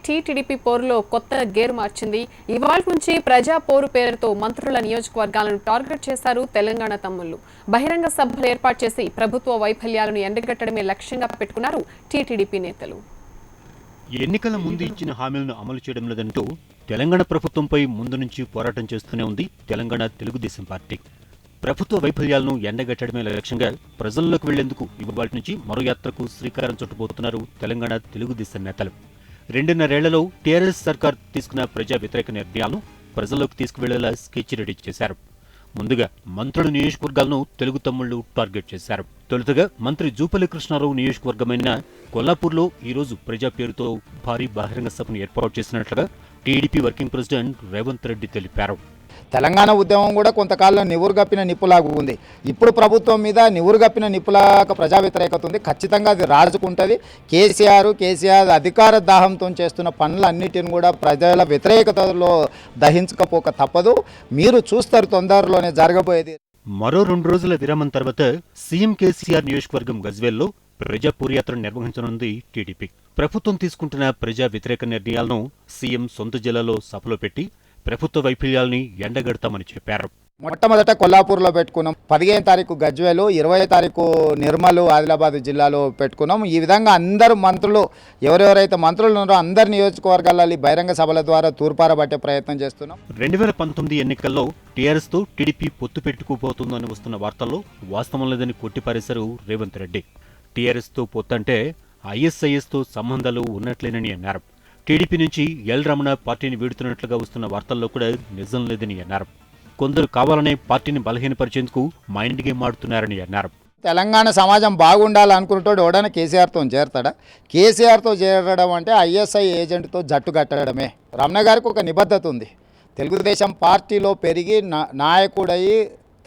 TTDP పోరులో కొత్త gear మార్చింది. ఇవాళ నుంచి ప్రజా పోరు పేరుతో మంత్రుల నియోజకవర్గాలను టార్గెట్ చేశారు తెలంగాణ తమ్ముళ్లు. బహిరంగ సభలు ఏర్పాటు చేసి ప్రభుత్వ వైఫల్యాలను ఎండగట్టడమే లక్ష్యంగా పెట్టుకున్నారు టీటీడీపీ నేతలు. ఎన్నికల ముందు ఇచ్చిన హామీలను అమలు చేయడం లేదంటూ తెలంగాణ ప్రభుత్వంపై ముందు నుంచి పోరాటం చేస్తూనే ఉంది తెలంగాణ తెలుగుదేశం పార్టీ. ప్రభుత్వ వైఫల్యాలను ఎండగట్టడమే లక్ష్యంగా ప్రజల్లోకి వెళ్లేందుకు ఇవాళ నుంచి మరో యాత్రకు శ్రీకారం చుట్టబోతున్నారు తెలంగాణ తెలుగుదేశం నేతలు. 2.5 ఏళ్లలో టీఆర్ఎస్ సర్కార్ తీసుకున్న ప్రజా వ్యతిరేక నిర్ణయాలను ప్రజల్లోకి తీసుకువెళ్లేలా స్కెచ్ రెడీ చేశారు. ముందుగా మంత్రుల నియోజకవర్గాలను తెలుగు తమ్ముళ్లు టార్గెట్ చేశారు. తొలుతగా మంత్రి జూపల్లి కృష్ణారావు నియోజకవర్గమైన కొల్లాపూర్లో ఈరోజు ప్రజా పేరుతో భారీ బహిరంగ సభను ఏర్పాటు చేసినట్లుగా TDP working president Revanth Reddy తెలిపారు. తెలంగాణ ఉద్యమం కూడా కొంతకాలం నివురుగప్పిన నిప్పులాగా ఉంది. ఇప్పుడు ప్రభుత్వం మీద నివురుగప్పిన నిప్పులాగా ప్రజా వ్యతిరేకత ఉంది. ఖచ్చితంగా అది రాజుకుంటుంది. కేసీఆర్ అధికార దాహంతో చేస్తున్న పనులన్నిటిని కూడా ప్రజల వ్యతిరేకతలో దహించకపోక తప్పదు. మీరు చూస్తారు తొందరలోనే జరగబోయేది. మరో 2 రోజుల విరామం తర్వాత సీఎం కేసీఆర్ నియోజకవర్గం గజ్వేల్లో ప్రజా పూర్యాత్ర నిర్వహించనుంది టీడీపీ. ప్రభుత్వం తీసుకుంటున్న ప్రజా వ్యతిరేక నిర్ణయాలను సీఎం సొంత జిల్లాలో సభలో పెట్టి ప్రభుత్వ వైఫల్యాల్ని ఎండగడతామని చెప్పారు. మొట్టమొదట కొల్లాపూర్లో పెట్టుకున్నాం, 15 తారీఖు గజ్వేలు, 20 తారీఖు నిర్మల్ ఆదిలాబాద్ జిల్లాలో పెట్టుకున్నాం. ఈ విధంగా అందరూ మంత్రులు ఎవరెవరైతే మంత్రులు ఉన్నారో అందరి నియోజకవర్గాలలో బహిరంగ సభల ద్వారా తూర్పారబట్టే ప్రయత్నం చేస్తున్నాం. 2019 ఎన్నికల్లో టీఆర్ఎస్తో టీడీపీ పొత్తు పెట్టుకుపోతుందని వస్తున్న వార్తల్లో వాస్తవం లేదని కొట్టిపారేశారు రేవంత్ రెడ్డి. టీఆర్ఎస్తో పొత్తంటే ఐఎస్ఐఎస్తో సంబంధాలు ఉన్నట్లేనని అన్నారు. టీడీపీ నుంచి ఎల్ రమణ పార్టీని వీడుతున్నట్లుగా వస్తున్న వార్తల్లో కూడా నిజం లేదని అన్నారు. కొందరు కావాలనే పార్టీని బలహీనపరిచేందుకు మైండ్ గేమ్ ఆడుతున్నారని అన్నారు. తెలంగాణ సమాజం బాగుండాలనుకున్నటోడు ఎవడైనా కేసీఆర్తో చేరతాడా? కేసీఆర్తో చేరడం అంటే ఐఎస్ఐ ఏజెంట్తో జట్టు కట్టడమే. రమణ గారికి ఒక నిబద్ధత ఉంది. తెలుగుదేశం పార్టీలో పెరిగి నాయకుడయి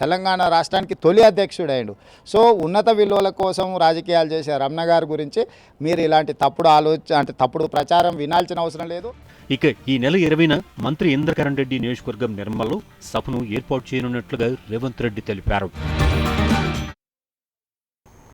తెలంగాణ రాష్ట్రానికి తొలి అధ్యక్షుడైండు. సో ఉన్నత విలువల కోసం రాజకీయాలు చేసే రమణ గారి గురించి మీరు ఇలాంటి తప్పుడు ప్రచారం వినాల్సిన అవసరం లేదు. ఇక ఈ నెల 20న మంత్రి ఇంద్రకరణ్ రెడ్డి నియోజకవర్గం నిర్మల్లో సభను ఏర్పాటు చేయనున్నట్లుగా రేవంత్ రెడ్డి తెలిపారు.